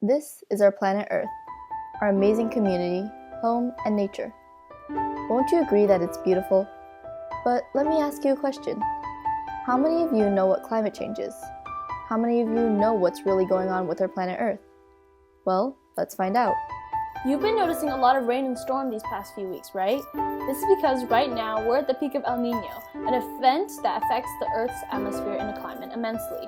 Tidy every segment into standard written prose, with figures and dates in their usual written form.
This is our planet Earth, our amazing community, home, and nature. Won't you agree that it's beautiful? But let me ask you a question. How many of you know what climate change is? How many of you know what's really going on with our planet Earth? Well, let's find out. You've been noticing a lot of rain and storm these past few weeks, right? This is because right now we're at the peak of El Nino, an event that affects the Earth's atmosphere and climate immensely.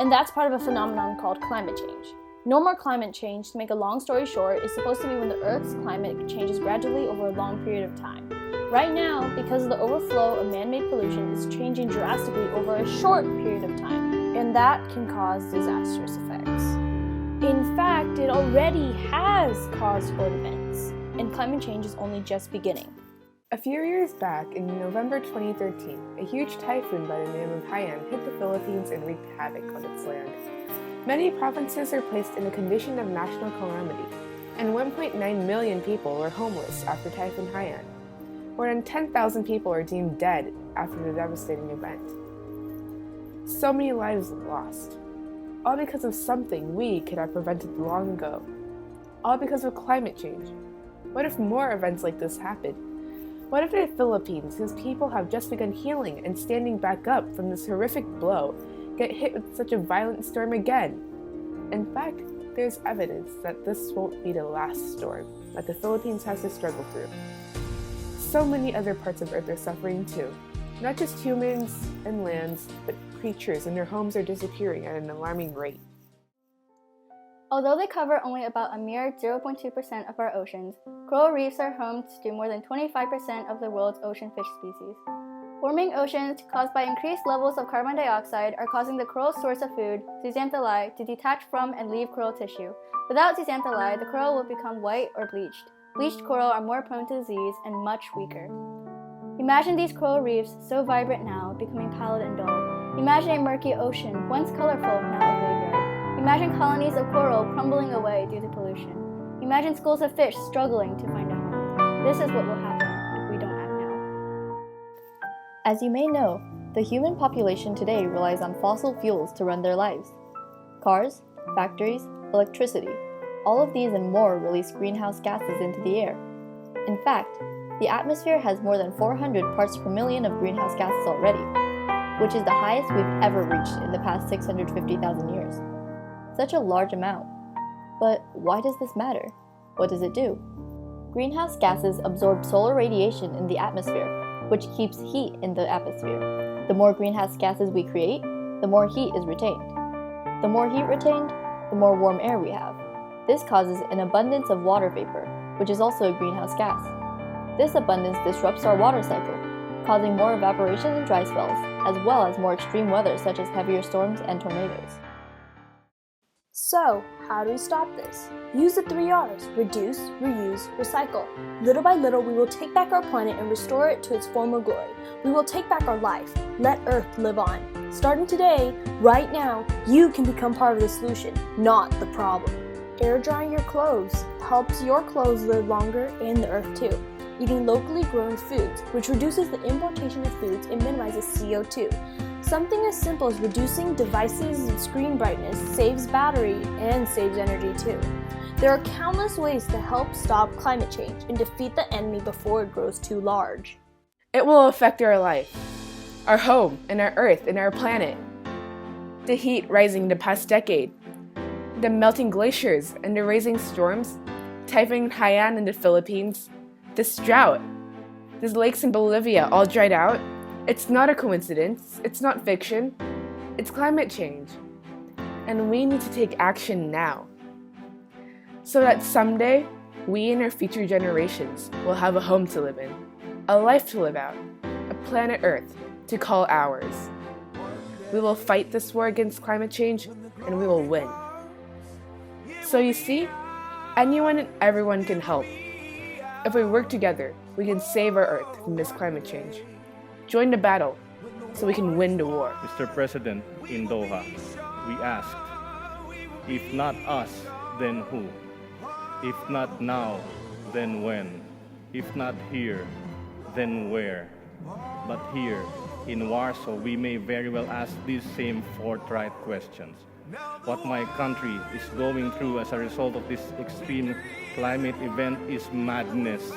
And that's part of a phenomenon called climate change. Normal climate change, to make a long story short, is supposed to be when the Earth's climate changes gradually over a long period of time. Right now, because of the overflow of man-made pollution, it's changing drastically over a short period of time, and that can cause disastrous effects. In fact, it already has caused flood events, and climate change is only just beginning. A few years back, in November 2013, a huge typhoon by the name of Haiyan hit the Philippines and wreaked havoc on its land. Many provinces are placed in a condition of national calamity, and 1.9 million people were homeless after Typhoon Haiyan. More than 10,000 people are deemed dead after the devastating event. So many lives lost. All because of something we could have prevented long ago. All because of climate change. What if more events like this happen? What if the Philippines, whose people have just begun healing and standing back up from this horrific blow, get hit with such a violent storm again? In fact, there's evidence that this won't be the last storm that the Philippines has to struggle through. So many other parts of Earth are suffering too. Not just humans and lands, but creatures and their homes are disappearing at an alarming rate. Although they cover only about a mere 0.2% of our oceans, coral reefs are home to more than 25% of the world's ocean fish species. Warming oceans caused by increased levels of carbon dioxide are causing the coral's source of food, zooxanthellae, to detach from and leave coral tissue. Without zooxanthellae, the coral will become white or bleached. Bleached coral are more prone to disease and much weaker. Imagine these coral reefs, so vibrant now, becoming pallid and dull. Imagine a murky ocean, once colorful, now a graveyard. Imagine colonies of coral crumbling away due to pollution. Imagine schools of fish struggling to find a home. This is what will happen if we don't act now. As you may know, the human population today relies on fossil fuels to run their lives. Cars, factories, electricity, all of these and more release greenhouse gases into the air. In fact, the atmosphere has more than 400 parts per million of greenhouse gases already, which is the highest we've ever reached in the past 650,000 years. Such a large amount. But why does this matter? What does it do? Greenhouse gases absorb solar radiation in the atmosphere, which keeps heat in the atmosphere. The more greenhouse gases we create, the more heat is retained. The more heat retained, the more warm air we have. This causes an abundance of water vapor, which is also a greenhouse gas. This abundance disrupts our water cycle, causing more evaporation and dry spells, as well as more extreme weather such as heavier storms and tornadoes. So, how do we stop this? Use the 3 R's: reduce, reuse, recycle. Little by little, we will take back our planet and restore it to its former glory. We will take back our life. Let Earth live on. Starting today, right now, you can become part of the solution, not the problem. Air drying your clothes helps your clothes live longer and the Earth too. Eating locally grown foods, which reduces the importation of foods and minimizes CO2. Something as simple as reducing devices' screen brightness saves battery and saves energy too. There are countless ways to help stop climate change and defeat the enemy before it grows too large. It will affect our life, our home, and our Earth and our planet. The heat rising the past decade, the melting glaciers and the rising storms, Typhoon Haiyan in the Philippines, this drought, these lakes in Bolivia all dried out. It's not a coincidence, it's not fiction, it's climate change. And we need to take action now, so that someday, we and our future generations will have a home to live in, a life to live out, a planet Earth to call ours. We will fight this war against climate change, and we will win. So you see, anyone and everyone can help. If we work together, we can save our Earth from this climate change. Join the battle so we can win the war. Mr. President, in Doha, we asked, if not us, then who? If not now, then when? If not here, then where? But here, in Warsaw, we may very well ask these same forthright questions. What my country is going through as a result of this extreme climate event is madness.